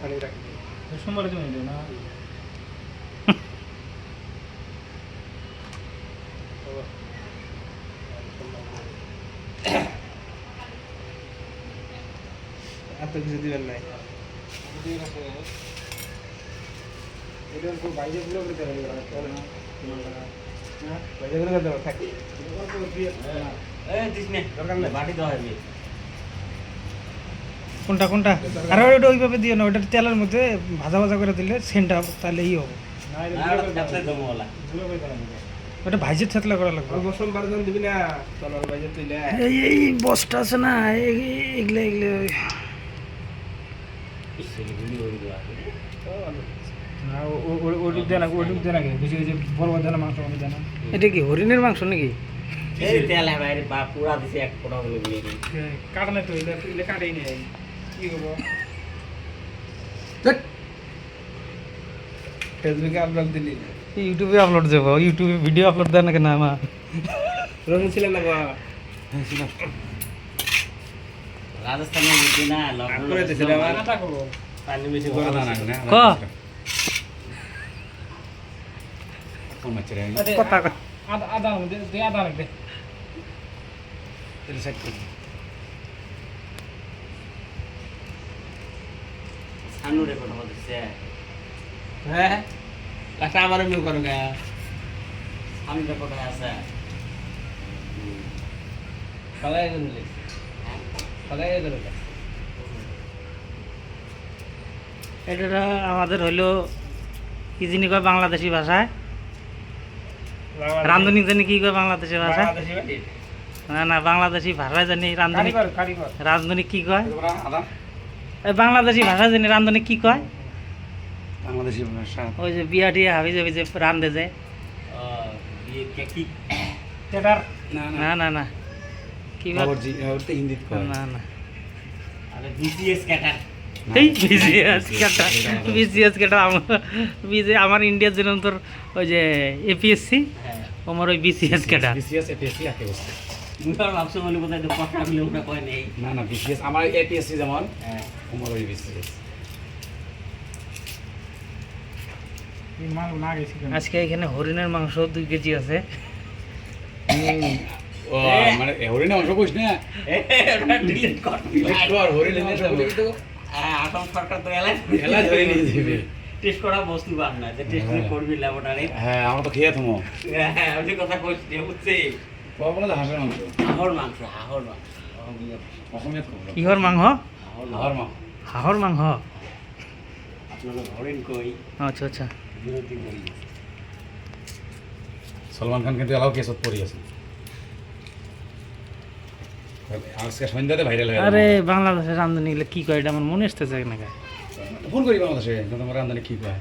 খালি রাখি সোমবারে তুমি দিও না আর তো কিছু দিবেন নাই এটা তো বাইরে গুলো করে দেবেন বাইরে গুলো করে দেবেন থাকি দরকার নেই বাটি দেওয়া হবে কোনটা কোনটা আর ওটা ওইভাবে দিও না ওটা তেলের মধ্যে ভাজা ভাজা করে দিলে সেন্টটা তাহলে ই হবে না এটা গুলো করে দেবেন ওটা ভাইজের থেতলা করা লাগবে গোসল বারজন দিবি না তলার বাইরে তুইলে এই এই বসটা আছে না এগুলো এগুলো না ওটুক দেয় না ওটুক দেয় নাকি বুঝে গেছে বড় বড় দেয় না মাংস আমি দেয় না এটা কি হরিণের মাংস নাকি কাটা নাই তো এলে কাটেই নেই কি করবো ফেসবুকে আপলোড দিলি ইউটিউবে আপলোড দেবো ইউটিউবে ভিডিও আপলোড দেয় না কেন আমার রঙ ছিলেন না গো রাজস্থানের মধ্যে না করে দিয়েছিলাম আটা করবো পানি বেশি করে ক কোন মাছের কথা আদা আদা দে আদা দে তেল সাইড করে সানুরে কথা বলতেছে হ্যাঁ লাস্ট আবার মিউ করো গা সানুরে কোথায় আছে সবাই গেলে সবাই গেলে এটা আমাদের হইলো কি জিনিস কয় বাংলাদেশি ভাষায় রান্ধনি জানি কি কয় বাংলাদেশি ভাষায় না না বাংলাদেশি ভাষায় জানি রান্ধনি রান্ধনি কি কয় আদা এই বাংলাদেশি ভাষা জানি রান্ধনি কি কয় বাংলাদেশি ভাষা ওই যে বিয়া টিয়া হাবি যাবি যে রান্ধে যায় বিয়ে কে কি না না না না কি বল বাবরজি ওটা হিন্দিত কয় না না আরে বিসিএস ক্যাটার এই বিসিএস কাটা বিসিএস কাটা আমার ইন্ডিয়ার যেরকম তোর ওই যে এপিএসসি আমার ওই বিসিএস কাটা বিসিএস এপিএসসি একে বসে মুখার ভাবছো বলে বোধহয় তো কথা বলে ওটা কয় নেই না না বিসিএস আমার এপিএসসি যেমন আমার ওই বিসিএস আজকে এখানে হরিণের মাংস 2 কেজি আছে ও মানে হরিণে অংশ কইছ না ওটা ডিলিট কর আর হরিণে অংশ কই তো আসাম সরকার তো এলাই খেলা ধরে নিয়ে যাবে টেস্ট করা বস্তু বাদ না যে টেস্ট করবি ল্যাবরেটরি হ্যাঁ আমরা তো খেয়ে থমো হ্যাঁ আমি কথা কইছি বুঝছি বলে তো হাঁসের মাংস হাহর মাংস অসমীয়াত কব কিহর মাংস হাঁসের মাংস হাঁহর মাংস আপনারা হরিণ কই আচ্ছা আচ্ছা বিরতি করি সলমান খান কিন্তু এলাও কেসত পড়ি আছে আজকে সন্ধ্যাতে ভাইরাল হয়ে আরে বাংলাদেশের রান্ধনি কি কয় এটা আমার মনে আসতেছে না ফোন করি বাংলাদেশে তোমার রান্ধনি কি কয়